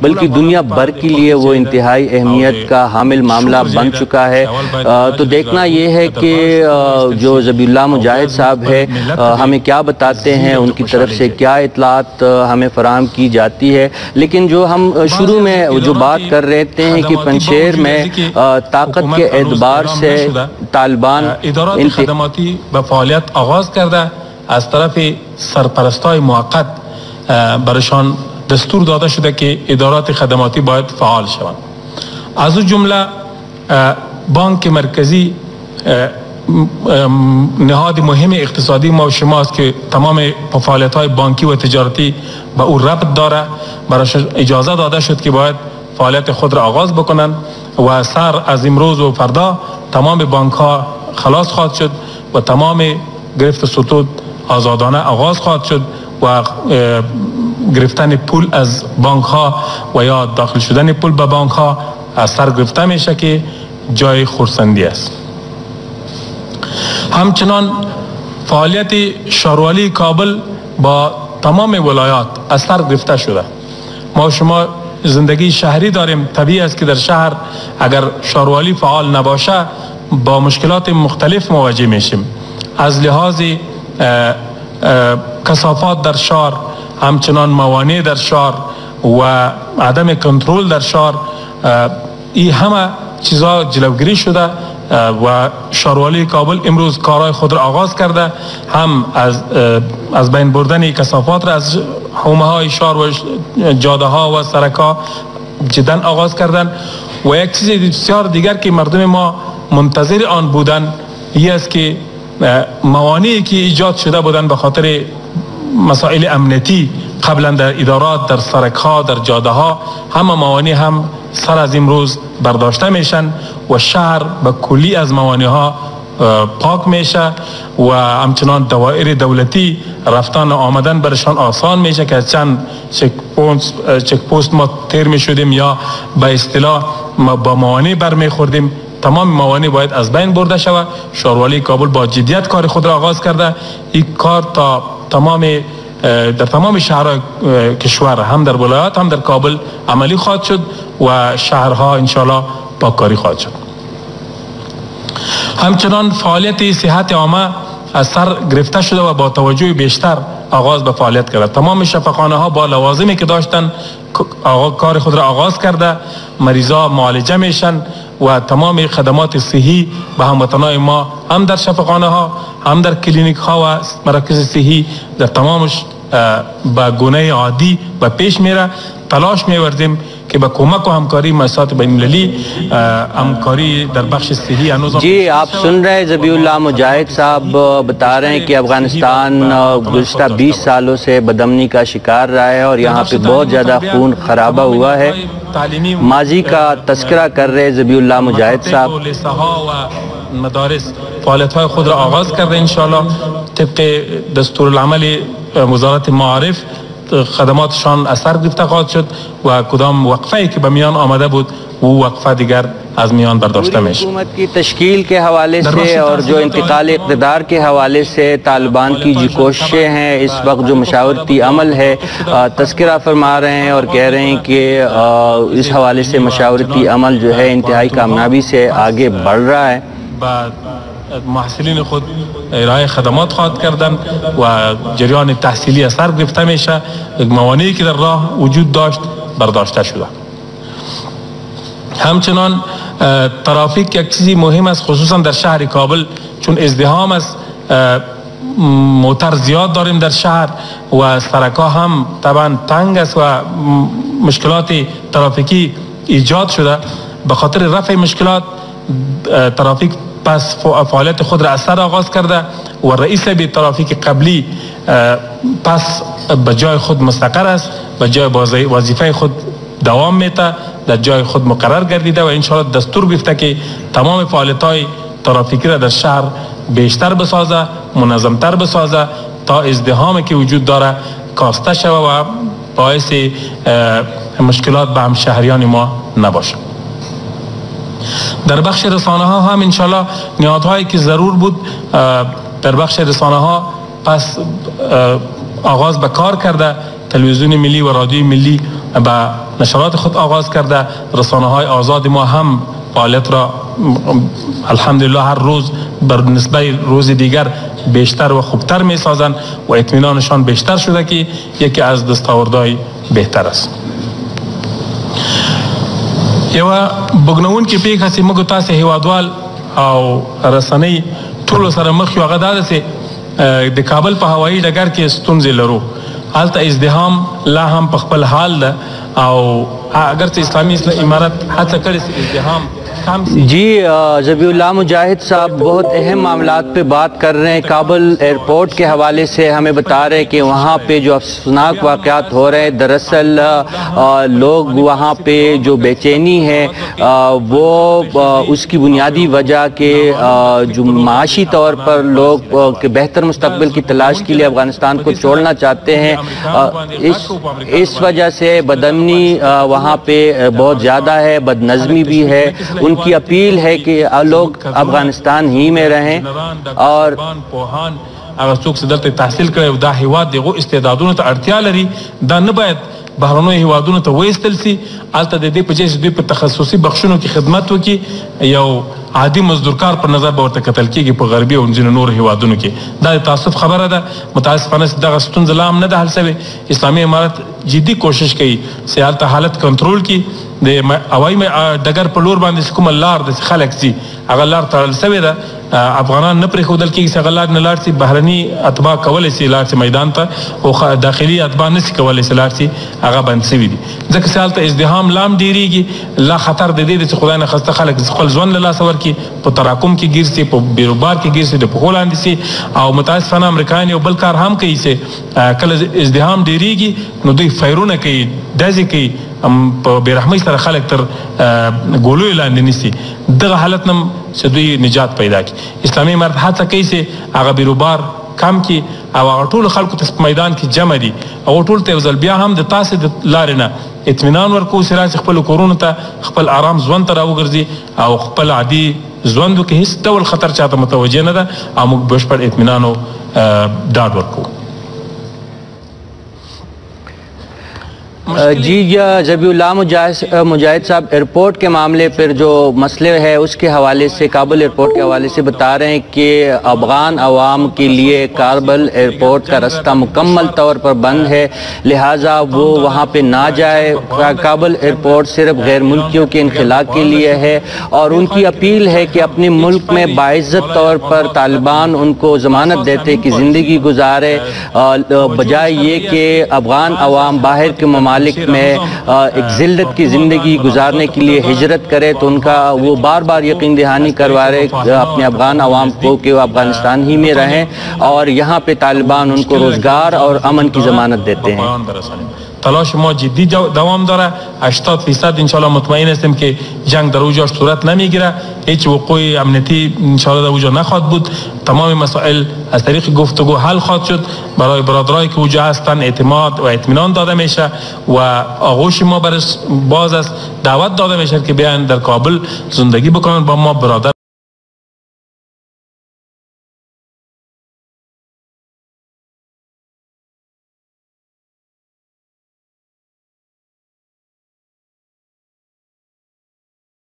बल्कि दुनिया भर के लिए वो इंतहाई अहमियत का हामिल मामला बन चुका है। तो देखना ये है कि जो ज़बीउल्लाह मुजाहिद साहब है हमें क्या बताते हैं, उनकी तरफ से क्या इतलात हमें फराहम की जाती है। लेकिन जो हम शुरू में जो बात कर रहे थे कि पंजशेर में ताकत के एतबार से तालिबान खदमाती फ़ालियत आगाज़ करदा از طرف سرپرستای موقت برشان دستور داده شده که ادارات خدماتی باید فعال شوند. از اون جمله بانک مرکزی نهاد مهم اقتصادی ما و شماست که تمام فعالیت های بانکی و تجارتی به او ربط داره. براش اجازه داده شد که باید فعالیت خود را آغاز بکنند و سر از امروز و فردا تمام بانک ها خلاص خواهد شد و تمام گرفت سطوح آزادانه آغاز خواهد شد و گرفتن پول از بانک ها و یا داخل شدن پول به بانک ها از سر گرفته میشه که جای خرسندی است. همچنان فعالیت شهروالی کابل با تمام ولایات از سر گرفته شده. ما شما زندگی شهری داریم، طبیعی است که در شهر اگر شهروالی فعال نباشه با مشکلات مختلف مواجه میشیم. از لحاظ کثافات در شهر، همچنان موانع در شهر و عدم کنترل در شهر، این همه چیزا جلوگیری شده و شهروالی کابل امروز کارهای خود را آغاز کرده. هم از بین بردن کثافات را از حومه های شهر و جاده ها و سرک ها جدا آغاز کردن. و یک چیز بسیار دیگر که مردم ما منتظر آن بودن این است که موانعی که ایجاد شده بودن به خاطر مسائل امنیتی قبلا در ادارات، در سرک ها، در جاده ها، همه موانع هم سر از امروز برداشته میشن و شهر به کلی از موانع ها پاک میشه و همچنان دوائر دولتی رفتن و آمدن برشان آسان میشه که از چند چک پوست ما تیر میشدیم یا به اصطلاح با موانع برمیخوردیم. تمام موانع باید از بین برده شود. شهروالی کابل با جدیت کار خود را آغاز کرده. این کار تا در تمام شهرهای کشور، هم در ولایات هم در کابل عملی خواهد شد و شهرها انشالله پاککاری خواهد شد. همچنان فعالیت صحت عامه از سر گرفته شده و با توجه بیشتر آغاز به فعالیت کرده. تمام شفاخانه ها با لوازمی که داشتن کار خود را آغاز کرده. مریضا معالجه میشن و تمام خدمات صحی به هموطنان ما هم در شفاخانه ها هم در کلینیک ها و مراکز صحی در تمامش به گونه عادی به پیش میره. تلاش می‌ورزیم कि बकुमक को हमकारी मसात बैनुल-अली हमकारी दर बख्श सही अनुज़। जी, आप सुन रहे हैं ज़बीउल्लाह मुजाहिद साहब बता रहे हैं कि अफ़गानिस्तान गुज़िश्ता 20 सालों से बदअमनी का शिकार रहा है और यहाँ पे बहुत ज़्यादा खून खराबा हुआ है। माजी का तस्करा कर रहे ज़बीउल्लाह मुजाहिद साहब। मदारिस फ़ालियत खुद आगाज़ कर रहे हैं इंशाअल्लाह तब्क़ दस्तूरुल-अमल वज़ारत मारिफ خدماتشان اثر گرفته خواهد شد و کدام وقفه‌ای که به میان آمده بود वो वक्फा दिगर आज मियान बर्दाश्त में। हुकूमत की तश्कील के हवाले से और जो इंतकाल इक़्तिदार के हवाले से तालिबान की जो कोशिशें हैं इस वक्त जो मशावरती अमल है तस्करा फरमा रहे हैं और कह रहे हैं कि इस हवाले से मशावरती अमल जो है इंतहाई कामयाबी से आगे बढ़ रहा है। محصلین خود ارائه خدمات خواهد کردن و جریان تحصیلی اثر گرفته میشه. موانعی که در راه وجود داشت برداشته شده. همچنان ترافیک یک چیزی مهم است خصوصا در شهر کابل چون ازدحام است. موتر زیاد داریم در شهر و سرک‌ها هم طبعا تنگ است و مشکلات ترافیکی ایجاد شده. به خاطر رفع مشکلات ترافیک پس فعالیت خود را از سر آغاز کرده و رئیس به ترافیک قبلی پس به جای خود مستقر است، به جای وظیفه خود دوام میته، در جای خود مقرر گردیده و انشاءالله دستور گرفته که تمام فعالیت های ترافیکی را در شهر بیشتر بسازه، منظمتر بسازه تا ازدحامی که وجود داره کاسته شود و باعث مشکلات به همشهریان ما نباشه. در بخش رسانه ها هم انشالله نهادهایی که ضرور بود در بخش رسانه ها پس آغاز به کار کرده. تلویزیون ملی و رادیوی ملی به نشرات خود آغاز کرده. رسانه های آزاد ما هم فعالیت را الحمدلله هر روز بر نسبت روز دیگر بیشتر و خوبتر می سازند و اطمینانشان بیشتر شده که یکی از دستاوردهای بهتر است. یو بګنون کې پیښه چې موږ تاسو هیوادوال او رسنۍ ټول سره مخ یو غدا ده د کابل په هوایي ډګر کې ستونزې لرو. هلته ازدحام لا هم په خپل حال ده او اگر چې اسلامي امارت هڅه کړې چې ازدحام जी ज़बीउल्लाह मुजाहिद साहब बहुत अहम मामलात पे बात कर रहे हैं। काबुल एयरपोर्ट के हवाले से हमें बता रहे हैं कि वहाँ पे जो अफसोसनाक वाक़यात हो रहे हैं, दरअसल लोग वहाँ पे जो बेचैनी है वो उसकी बुनियादी वजह के जो माशी तौर पर लोग के बेहतर मुस्तकबिल की तलाश के लिए अफ़गानिस्तान को छोड़ना चाहते हैं। इस वजह से बदअमनी वहाँ पे बहुत ज़्यादा है, बदनज़मी भी है। उनकी अपील है कि लोग अफगानिस्तान ही में रहें और هغه څوک چې دلته تحصیل کړي او دا هیواد دغه استعدادونو ته اړتیا لري دا نه باید بهرنیو هیوادونو ته وایستل سي. البته د دې په جهیز دوی په تخصصي بخښونو کې خدمت وکړي، یو عادي مزدورکار پر نظر به ورته کتل کېږي په غربي او ځینو نور هیوادونو کې. دا د تاسف خبره ده. متاسفانه دغه ستونزه لا هم نه ده حل شوې. اسلامي امارت جدي کوشش کوي چې هلته حالت کنټرول کړي. د هوایي ډګر په لور باندې کومه لار د خلک سي هغه لار تړل شوې ده. افغانان نه پرېښودل کېږي چې هغه لار نه لاړ شي. بهرني اتباع کولی شي لاړ شي میدان ته او داخلي اتباع نه شي کولی شي لاړ شي، هغه بند شوي دي. ځکه چې هلته ازدحام لا هم ډېرېږي. لا خطر د دې دی چې خدای نخواسته خلک خپل ژوند له لاسه ورکړي، په تراکم کې ګیر شي، په بیروبار کې ګیر شي، د پښو لاندې شي. او متاسفانه امریکایان یو بل کار هم کوي چې کله ازدحام ډېرېږي نو دوی فایرونه کوي، ډزې کوي، په بېرحمۍ سره خلک تر ګولیو لاندې نیسي. دغه حالت نه چې دوی نجات پیدا کړي. اسلامي امارت هڅه کوي چې هغه بیروبار کم کړي او هغه ټولو خلکو ته په میدان کې جمع دي. هغو ټولو ته یو ځل بیا هم د تاسې د لارې نه اطمینان ورکوو چې راشي خپلو کورونو ته خپل آرام ژوند ته راوګرځي او خپل عادي ژوند وکړي. هېڅ ډول خطر چاته متوجه نه ده او موږ بشپړ اطمینان او ډاډ ورکوو. जी ज़बीउल्लाह मुजाहिद साहब एयरपोर्ट के मामले पर जो मसले है उसके हवाले से काबुल एयरपोर्ट के हवाले से बता रहे हैं कि अफ़गान अवाम के लिए काबुल एयरपोर्ट का रास्ता मुकम्मल तौर पर बंद है, लिहाजा वो वहाँ पे ना जाए। काबुल एयरपोर्ट सिर्फ गैर मुल्कियों के इनखला के लिए है और उनकी अपील है कि अपने मुल्क में बाइज़्ज़त तौर पर तालिबान उनको ज़मानत देते कि ज़िंदगी गुजारे, बजाय ये कि अफ़गान अवाम बाहर के ममालिक में एक जिल्लत की ज़िंदगी गुजारने के लिए हिजरत करे। तो उनका वो बार बार यकीन दहानी करवा रहे अपने अफ़गान अवाम को कि वो अफ़गानिस्तान ही में रहें और यहाँ पे तालिबान उनको रोज़गार और अमन की ज़मानत देते हैं। تلاش ما جدی دوام داره. 80% انشالله مطمئن هستیم که جنگ در اونجا صورت نمیگیره، هیچ وقوع امنیتی انشالله در اونجا نخواهد بود. تمام مسائل از طریق گفتگو حل خواهد شد. برای برادرایی که اونجا هستن اعتماد و اطمینان داده میشه و آغوش ما برش باز است. دعوت داده میشه که بیان در کابل زندگی بکنن با ما برادر.